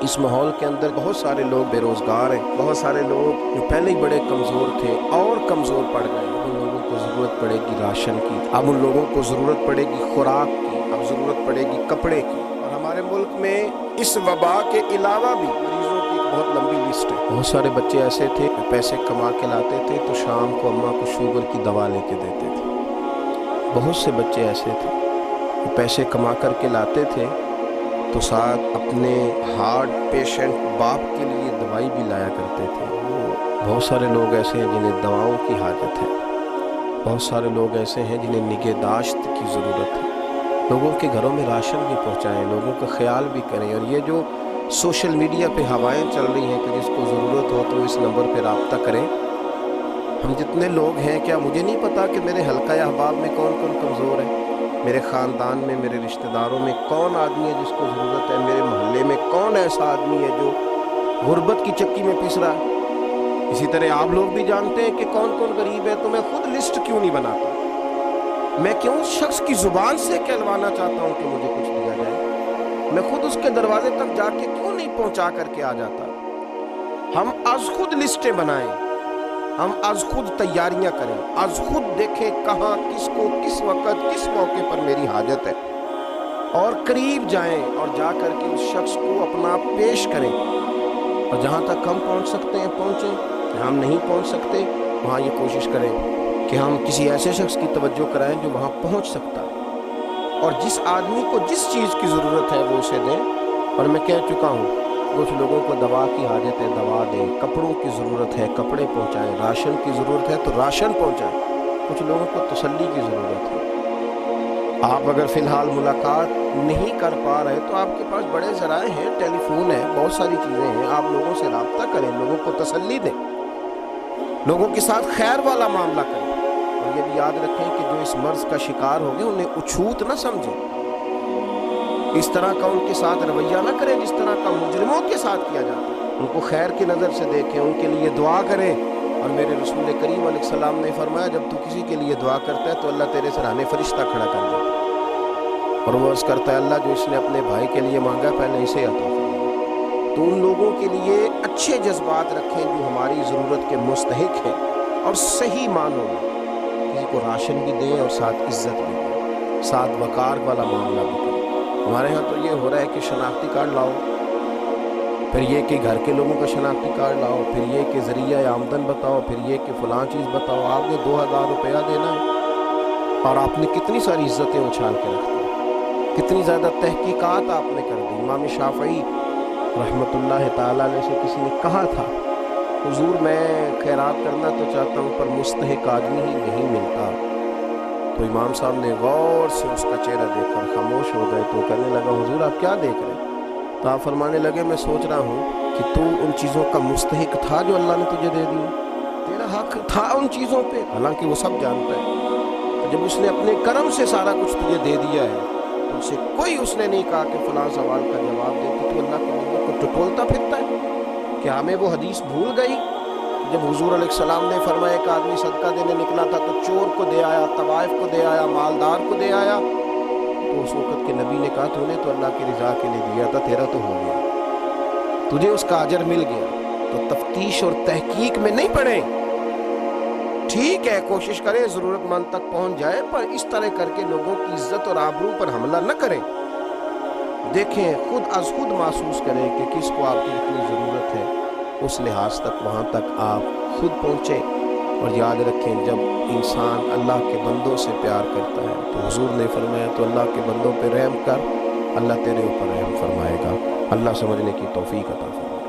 اس ماحول کے اندر بہت سارے لوگ بے روزگار ہیں، بہت سارے لوگ جو پہلے ہی بڑے کمزور تھے اور کمزور پڑ گئے۔ ان لوگوں کو ضرورت پڑے گی راشن کی، اب ان لوگوں کو ضرورت پڑے گی خوراک کی، اب ضرورت پڑے گی کپڑے کی۔ اور ہمارے ملک میں اس وبا کے علاوہ بھی مریضوں کی ایک بہت لمبی لسٹ ہے۔ بہت سارے بچے ایسے تھے جو پیسے کما کے لاتے تھے تو شام کو اماں کو شوگر کی دوا لے کے دیتے تھے۔ بہت سے بچے ایسے تھے جو پیسے کما کر کے لاتے تھے تو ساتھ اپنے ہارٹ پیشنٹ باپ کے لیے دوائی بھی لایا کرتے تھے۔ بہت سارے لوگ ایسے ہیں جنہیں دواؤں کی حاجت ہے، بہت سارے لوگ ایسے ہیں جنہیں نگہداشت کی ضرورت ہے۔ لوگوں کے گھروں میں راشن بھی پہنچائیں، لوگوں کا خیال بھی کریں۔ اور یہ جو سوشل میڈیا پہ ہوائیں چل رہی ہیں کہ جس کو ضرورت ہو تو اس نمبر پہ رابطہ کریں۔ ہم جتنے لوگ ہیں، کیا مجھے نہیں پتا کہ میرے حلقہ احباب میں کون کون کمزور ہے؟ میرے خاندان میں، میرے رشتہ داروں میں کون آدمی ہے جس کو ضرورت ہے؟ میرے محلے میں کون ایسا آدمی ہے جو غربت کی چکی میں پس رہا ہے؟ اسی طرح آپ لوگ بھی جانتے ہیں کہ کون کون غریب ہے، تو میں خود لسٹ کیوں نہیں بناتا؟ میں کیوں اس شخص کی زبان سے کہلوانا چاہتا ہوں کہ مجھے کچھ دیا جائے؟ میں خود اس کے دروازے تک جا کے کیوں نہیں پہنچا کر کے آ جاتا؟ ہم از خود لسٹیں بنائیں، ہم از خود تیاریاں کریں، از خود دیکھیں کہاں کس کو کس وقت کس موقع پر میری حاجت ہے، اور قریب جائیں اور جا کر کے اس شخص کو اپنا پیش کریں۔ اور جہاں تک ہم پہنچ سکتے ہیں پہنچیں، جہاں ہم نہیں پہنچ سکتے وہاں یہ کوشش کریں کہ ہم کسی ایسے شخص کی توجہ کرائیں جو وہاں پہنچ سکتا ہے، اور جس آدمی کو جس چیز کی ضرورت ہے وہ اسے دیں۔ اور میں کہہ چکا ہوں، کچھ لوگوں کو دوا کی حاجت ہے، دوا دیں، کپڑوں کی ضرورت ہے، کپڑے پہنچائیں، راشن کی ضرورت ہے تو راشن پہنچائیں۔ کچھ لوگوں کو تسلی کی ضرورت ہے۔ آپ اگر فی الحال ملاقات نہیں کر پا رہے تو آپ کے پاس بڑے ذرائع ہیں، ٹیلی فون ہے، بہت ساری چیزیں ہیں، آپ لوگوں سے رابطہ کریں، لوگوں کو تسلی دیں، لوگوں کے ساتھ خیر والا معاملہ کریں۔ اور یہ بھی یاد رکھیں کہ جو اس مرض کا شکار ہو گئے انہیں اچھوت نہ سمجھیں، اس طرح کا ان کے ساتھ رویہ نہ کریں جس طرح کا مجرموں کے ساتھ کیا جاتا ہے۔ ان کو خیر کی نظر سے دیکھیں، ان کے لیے دعا کریں۔ اور میرے رسول کریم علیہ السلام نے فرمایا، جب تو کسی کے لیے دعا کرتا ہے تو اللہ تیرے سرانے فرشتہ کھڑا کر دیتا ہے، اور وہ عرض کرتا ہے، اللہ جو اس نے اپنے بھائی کے لیے مانگا پہلے اسے عطا فرما۔ تو ان لوگوں کے لیے اچھے جذبات رکھیں جو ہماری ضرورت کے مستحق ہیں، اور صحیح معنوں میں کسی کو راشن بھی دیں اور ساتھ عزت بھی دیں، ساتھ وقار والا معاملہ بھی کریں۔ ہمارے ہاں تو یہ ہو رہا ہے کہ شناختی کارڈ لاؤ، پھر یہ کہ گھر کے لوگوں کا شناختی کارڈ لاؤ، پھر یہ کہ ذریعہ آمدن بتاؤ، پھر یہ کہ فلاں چیز بتاؤ۔ آپ نے 2000 روپیہ دینا ہے اور آپ نے کتنی ساری عزتیں اچھال کے رکھ دی، کتنی زیادہ تحقیقات آپ نے کر دی۔ امام شافعی رحمۃ اللہ تعالیٰ علیہ سے کسی نے کہا تھا، حضور میں خیرات کرنا تو چاہتا ہوں پر مستحق آدمی ہی نہیں ملتا۔ تو امام صاحب نے غور سے اس کا چہرہ دیکھ کر خاموش ہو گئے۔ تو کہنے لگا، حضور آپ کیا دیکھ رہے ہیں؟ تو آپ فرمانے لگے، میں سوچ رہا ہوں کہ تو ان چیزوں کا مستحق تھا جو اللہ نے تجھے دے دی، تیرا حق تھا ان چیزوں پہ، حالانکہ وہ سب جانتا ہے۔ تو جب اس نے اپنے کرم سے سارا کچھ تجھے دے دیا ہے تو اسے کوئی اس نے نہیں کہا کہ فلاں سوال کا جواب دے، تو اللہ کے بندوں کو ٹٹولتا پھرتا ہے۔ کیا ہمیں وہ حدیث بھول گئی جب حضور علیہ السلام نے فرمایا کہ آدمی صدقہ دینے نکلا تھا تو چور کو دے آیا، طوائف کو دے آیا، مالدار کو دے آیا، تو اس وقت کے نبی نے کہا تو نے تو اللہ کی رضا کے لیے دیا تھا، تیرا تو ہو گیا، تجھے اس کا اجر مل گیا۔ تو تفتیش اور تحقیق میں نہیں پڑیں، ٹھیک ہے کوشش کریں ضرورت مند تک پہنچ جائے، پر اس طرح کر کے لوگوں کی عزت اور آبرو پر حملہ نہ کریں۔ دیکھیں، خود از خود محسوس کریں کہ کس کو آپ کی اتنی ضرورت ہے، اس لحاظ تک وہاں تک آپ خود پہنچیں۔ اور یاد رکھیں، جب انسان اللہ کے بندوں سے پیار کرتا ہے تو حضور نے فرمایا تو اللہ کے بندوں پہ رحم کر، اللہ تیرے اوپر رحم فرمائے گا۔ اللہ سمجھنے کی توفیق عطا فرمائے۔